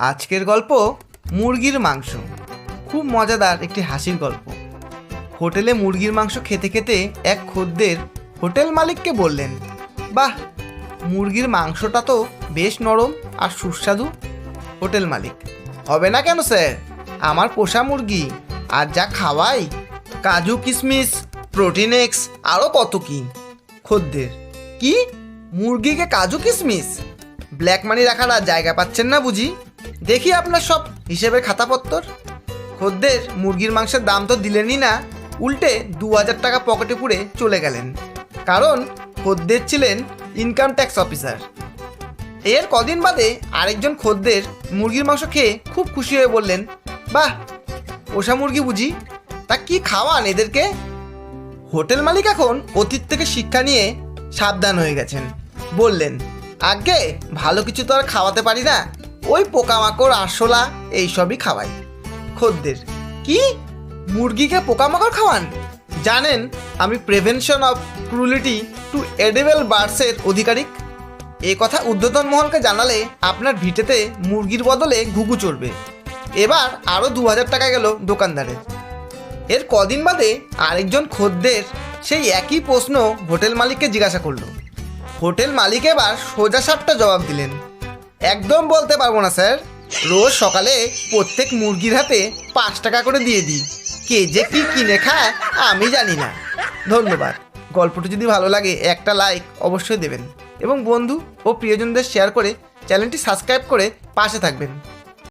আজকের গল্প মুরগির মাংস। খুব মজাদার একটি হাসির গল্প। হোটেলে মুরগির মাংস খেতে খেতে এক খদ্দের হোটেল মালিককে বললেন, বাহ, মুরগির মাংসটা তো বেশ নরম আর সুস্বাদু। হোটেল মালিক, হবে না কেন স্যার, আমার পোষা মুরগি, আর যা খাওয়াই, কাজু কিশমিশ, প্রোটিন এক্স, আরও কত কি। খদ্দের, কি মুরগিকে কাজু কিশমিশ? ব্ল্যাক মানি রাখার আর জায়গা পাচ্ছেন না বুঝি? দেখি আপনার সব হিসেবের খাতাপত্তর। খদ্দের মুরগির মাংসের দাম তো দিলেনই না, উল্টে 2000 টাকা পকেটে পুরে চলে গেলেন। কারণ খদ্দের ছিলেন ইনকাম ট্যাক্স অফিসার। এর কদিন বাদে আরেকজন খদ্দের মুরগির মাংস খেয়ে খুব খুশি হয়ে বললেন, বাহ, পোষা মুরগি বুঝি, তা কি খাওয়ান এদেরকে? হোটেল মালিক এখন অতীত থেকে শিক্ষা নিয়ে সাবধান হয়ে গেছেন। বললেন, আগে ভালো কিছু তো আর খাওয়াতে পারি না, ওই পোকামাকড়, আরশোলা এইসবই খাওয়াই। খদ্দের, কি মুরগিকে পোকামাকড় খাওয়ান? জানেন আমি prevention of cruelty to edible বার্ডসের অধিকারিক। এ কথা ঊর্ধ্বতন মহলকে জানালে আপনার ভিটেতে মুরগির বদলে ঘুঘু চড়বে। এবার আরও 2000 টাকা গেল দোকানদারের। এর কদিন বাদে আরেকজন খদ্দের সেই একই প্রশ্ন হোটেল মালিককে জিজ্ঞাসা করলো। হোটেল মালিক এবার সোজা সাপটা জবাব দিলেন, একদম বলতে পারবো না স্যার, রোজ সকালে প্রত্যেক মুরগির হাতে 5 টাকা করে দিয়ে দিই, কে যে কি কিনে খায় আমি জানি না। ধন্যবাদ। গল্পটি যদি ভালো লাগে একটা লাইক অবশ্যই দেবেন এবং বন্ধু ও প্রিয়জনদের শেয়ার করে চ্যানেলটি সাবস্ক্রাইব করে পাশে থাকবেন।